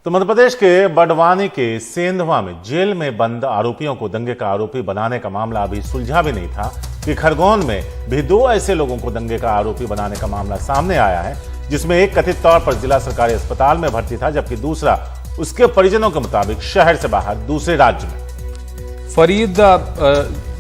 तो मध्य प्रदेश के बड़वानी के सेंधवा में जेल में बंद आरोपियों को दंगे का आरोपी बनाने का मामला अभी सुलझा भी नहीं था कि खरगोन में भी दो ऐसे लोगों को दंगे का आरोपी बनाने का मामला सामने आया है, जिसमें एक कथित तौर पर जिला सरकारी अस्पताल में भर्ती था, जबकि दूसरा उसके परिजनों के मुताबिक शहर से बाहर दूसरे राज्य में। फरीद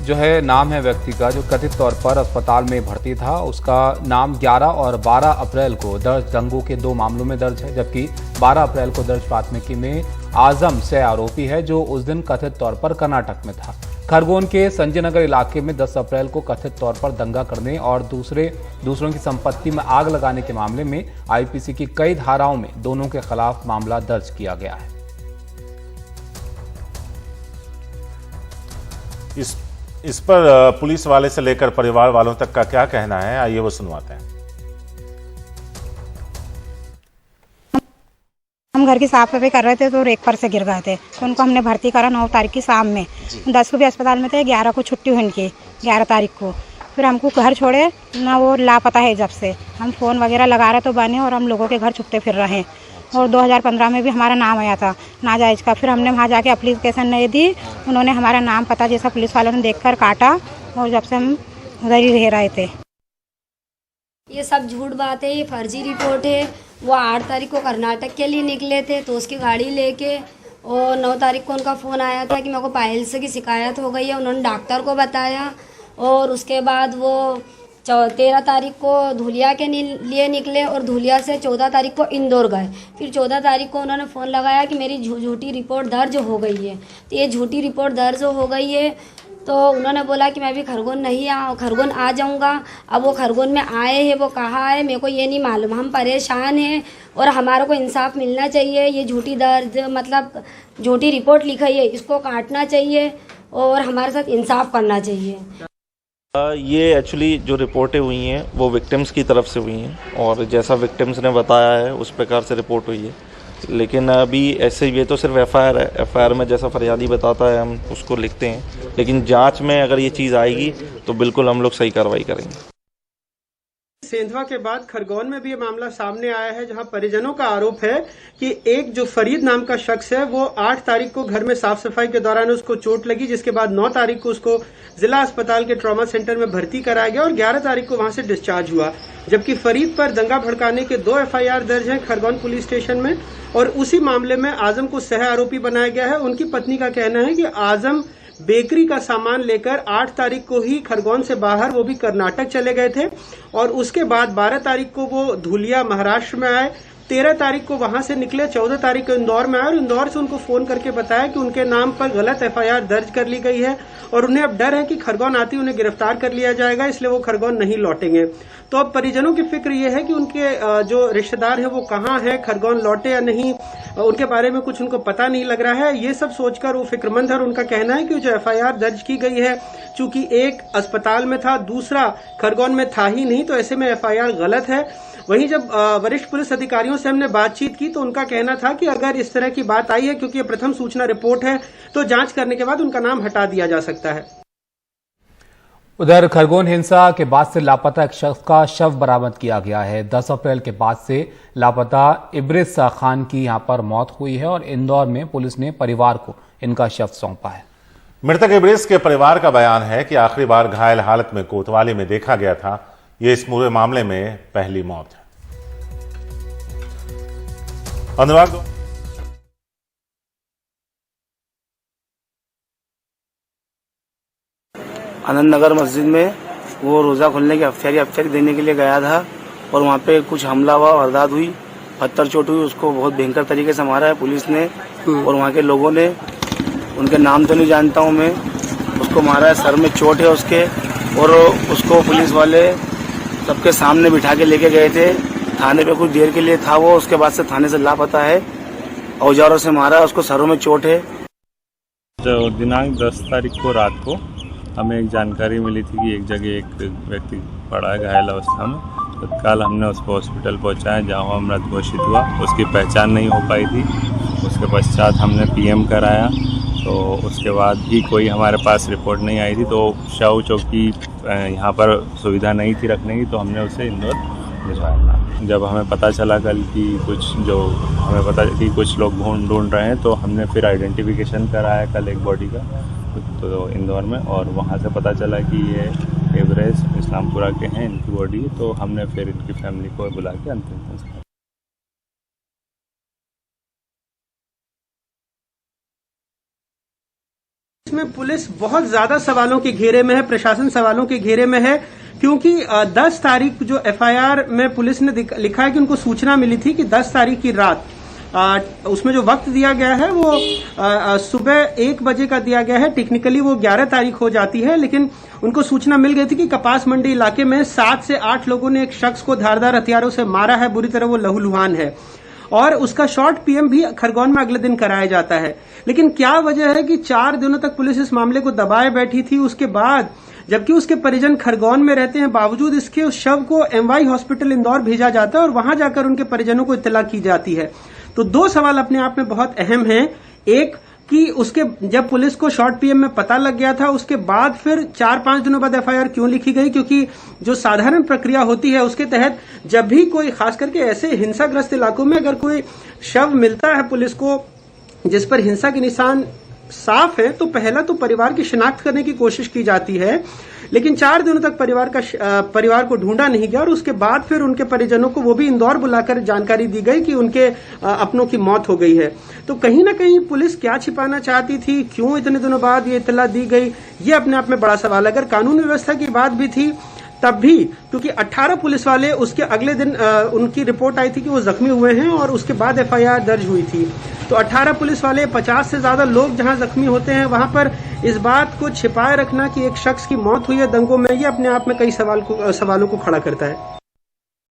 जो है नाम है व्यक्ति का, जो कथित तौर पर अस्पताल में भर्ती था। उसका नाम 11 और 12 अप्रैल को दर्ज दंगों के दो मामलों में दर्ज है, जबकि 12 अप्रैल को दर्ज प्राथमिकी में आजम सह आरोपी है, जो उस दिन कथित तौर पर कर्नाटक में था। खरगोन के संजय नगर इलाके में 10 अप्रैल को कथित तौर पर दंगा करने और दूसरों की संपत्ति में आग लगाने के मामले में आईपीसी की कई धाराओं में दोनों के खिलाफ मामला दर्ज किया गया है। इस पर पुलिस वाले से लेकर परिवार वालों तक का क्या कहना है, आइए वो सुनवाते हैं। हम घर की साफ सफाई कर रहे थे तो रेक पर से गिर गए थे, तो उनको हमने भर्ती करा 9 तारीख की शाम में। 10 को भी अस्पताल में थे, 11 को छुट्टी हुई उनकी, 11 तारीख को। फिर हमको घर छोड़े ना, वो लापता है। जब से हम फ़ोन वगैरह लगा रहे तो बने, और हम लोगों के घर छुपते फिर रहे हैं। और 2015 में भी हमारा नाम आया था नाजायज़ का। फिर हमने वहाँ जाके एप्लीकेशन नहीं दी, उन्होंने हमारा नाम पता जैसा पुलिस वालों ने देखकर काटा, और जब से हम उधर ही रह रहे थे। ये सब झूठ बात है, ये फर्जी रिपोर्ट है। वो 8 तारीख को कर्नाटक के लिए निकले थे, तो उसकी गाड़ी लेके, और 9 तारीख को उनका फ़ोन आया था कि मेरे को पाइल्स की शिकायत हो गई है। उन्होंने डॉक्टर को बताया, और उसके बाद वो 13 तारीख को धुलिया के लिए निकले, और धुलिया से 14 तारीख को इंदौर गए। फिर 14 तारीख को उन्होंने फ़ोन लगाया कि मेरी झूठी रिपोर्ट दर्ज हो गई है। तो ये झूठी रिपोर्ट दर्ज हो गई है, तो उन्होंने बोला कि मैं भी खरगोन आ जाऊंगा। अब वो खरगोन में आए हैं, वो कहाँ है मेरे को ये नहीं मालूम। हम परेशान हैं और हमारे को इंसाफ मिलना चाहिए। ये झूठी रिपोर्ट लिखी है, इसको काटना चाहिए और हमारे साथ इंसाफ करना चाहिए। ये एक्चुअली जो रिपोर्टें हुई हैं वो विक्टिम्स की तरफ से हुई हैं, और जैसा विक्टिम्स ने बताया है उस प्रकार से रिपोर्ट हुई है। लेकिन अभी ऐसे ये तो सिर्फ एफआईआर है, एफआईआर में जैसा फरियादी बताता है हम उसको लिखते हैं, लेकिन जांच में अगर ये चीज़ आएगी तो बिल्कुल हम लोग सही कार्रवाई करेंगे। सेंधवा के बाद खरगोन में भी ये मामला सामने आया है, जहां परिजनों का आरोप है कि एक जो फरीद नाम का शख्स है, वो 8 तारीख को घर में साफ सफाई के दौरान उसको चोट लगी, जिसके बाद 9 तारीख को उसको जिला अस्पताल के ट्रॉमा सेंटर में भर्ती कराया गया और 11 तारीख को वहां से डिस्चार्ज हुआ। जबकि फरीद पर दंगा भड़काने के 2 एफआईआर दर्ज हैं खरगोन पुलिस स्टेशन में, और उसी मामले में आजम को सह आरोपी बनाया गया है। उनकी पत्नी का कहना है कि आजम बेकरी का सामान लेकर 8 तारीख को ही खरगोन से बाहर, वो भी कर्नाटक चले गए थे, और उसके बाद 12 तारीख को वो धुलिया महाराष्ट्र में आए। 13 तारीख को वहां से निकले, 14 तारीख को इंदौर में आए, और इंदौर से उनको फोन करके बताया कि उनके नाम पर गलत एफआईआर दर्ज कर ली गई है, और उन्हें अब डर है कि खरगोन आती उन्हें गिरफ्तार कर लिया जाएगा, इसलिए वो खरगोन नहीं लौटेंगे। तो अब परिजनों की फिक्र ये है कि उनके जो रिश्तेदार है वो कहाँ है, खरगोन लौटे या नहीं, उनके बारे में कुछ उनको पता नहीं लग रहा है। ये सब सोचकर वो फिक्रमंद है, और उनका कहना है कि जो एफआईआर दर्ज की गई है, चूंकि एक अस्पताल में था, दूसरा खरगोन में था ही नहीं, तो ऐसे में एफआईआर गलत है। वहीं जब वरिष्ठ पुलिस अधिकारियों से हमने बातचीत की तो उनका कहना था कि अगर इस तरह की बात आई है, क्योंकि ये प्रथम सूचना रिपोर्ट है, तो जांच करने के बाद उनका नाम हटा दिया जा सकता है। उधर खरगोन हिंसा के बाद से लापता एक शख्स का शव बरामद किया गया है। 10 अप्रैल के बाद से लापता इब्रिस खान की यहां पर मौत हुई है, और इंदौर में पुलिस ने परिवार को इनका शव सौंपा है। मृतक इब्रिस के परिवार का बयान है कि आखिरी बार घायल हालत में कोतवाली में देखा गया था। ये इस पूरे मामले में पहली मौत है। अनुराग, आनंद नगर मस्जिद में वो रोज़ा खोलने की अफ्तारी देने के लिए गया था, और वहाँ पे कुछ हमला हुआ, वारदात हुई, पत्थर चोट हुई, उसको बहुत भयंकर तरीके से मारा है पुलिस ने, और वहाँ के लोगों ने, उनके नाम तो नहीं जानता हूँ मैं, उसको मारा है, सर में चोट है उसके, और उसको पुलिस वाले सबके सामने बिठा के लेके गए थे थाने पे। कुछ देर के लिए था वो, उसके बाद से थाने से लापता है, औजारों से मारा, उसको सरों में चोट है। दिनांक 10 तारीख को रात को हमें एक जानकारी मिली थी कि एक जगह एक व्यक्ति पड़ा है घायल अवस्था में। तत्काल हमने उसको हॉस्पिटल पहुंचाया, जहां मृत घोषित हुआ। उसकी पहचान नहीं हो पाई थी। उसके पश्चात हमने पीएम कराया, तो उसके बाद भी कोई हमारे पास रिपोर्ट नहीं आई थी। तो शव चौकी यहाँ पर सुविधा नहीं थी रखने की, तो हमने उसे इंदौर इंशाअल्लाह। जब हमें पता चला कल कि कुछ लोग ढूंढ रहे हैं, तो हमने फिर आइडेंटिफिकेशन कराया कल एक बॉडी का तो इंदौर में, और वहाँ से पता चला कि ये एवरेस्ट इस्लामपुरा के हैं, इनकी बॉडी। तो हमने फिर इनकी फैमिली को बुला के अंतिम संस्कार। इसमें पुलिस बहुत ज्यादा सवालों के घेरे में है, प्रशासन सवालों के घेरे में है, क्योंकि 10 तारीख जो एफआईआर में पुलिस ने लिखा है कि उनको सूचना मिली थी कि 10 तारीख की रात, उसमें जो वक्त दिया गया है वो सुबह 1 बजे का दिया गया है। टेक्निकली वो 11 तारीख हो जाती है, लेकिन उनको सूचना मिल गई थी कि कपास मंडी इलाके में 7 से 8 लोगों ने एक शख्स को धारदार हथियारों से मारा है, बुरी तरह वो लहूलुहान है, और उसका शॉर्ट पीएम भी खरगोन में अगले दिन कराया जाता है। लेकिन क्या वजह है कि 4 दिनों तक पुलिस इस मामले को दबाए बैठी थी? उसके बाद जबकि उसके परिजन खरगोन में रहते हैं, बावजूद इसके उस शव को एमवाई हॉस्पिटल इंदौर भेजा जाता है और वहां जाकर उनके परिजनों को इत्तला की जाती है। तो 2 सवाल अपने आप में बहुत अहम हैं। एक कि उसके जब पुलिस को शॉर्ट पीएम में पता लग गया था, उसके बाद फिर 4-5 दिनों बाद एफआईआर क्यों लिखी गई? क्योंकि जो साधारण प्रक्रिया होती है उसके तहत जब भी कोई, खास करके ऐसे हिंसाग्रस्त इलाकों में अगर कोई शव मिलता है पुलिस को जिस पर हिंसा के निशान साफ है, तो पहला तो परिवार की शिनाख्त करने की कोशिश की जाती है। लेकिन 4 दिनों तक परिवार को ढूंढा नहीं गया, और उसके बाद फिर उनके परिजनों को वो भी इंदौर बुलाकर जानकारी दी गई कि उनके अपनों की मौत हो गई है। तो कहीं ना कहीं पुलिस क्या छिपाना चाहती थी? क्यों इतने दिनों बाद ये इत्तला दी गई? ये अपने आप में बड़ा सवाल है। अगर कानून व्यवस्था की बात भी थी तब भी, क्योंकि 18 पुलिस वाले उसके अगले दिन उनकी रिपोर्ट आई थी कि वो जख्मी हुए हैं, और उसके बाद एफआईआर दर्ज हुई थी। तो 18 पुलिस वाले, 50 से ज्यादा लोग जहां जख्मी होते हैं, वहां पर इस बात को छिपाए रखना कि एक शख्स की मौत हुई है दंगों में, ये अपने आप में कई सवालों को खड़ा करता है।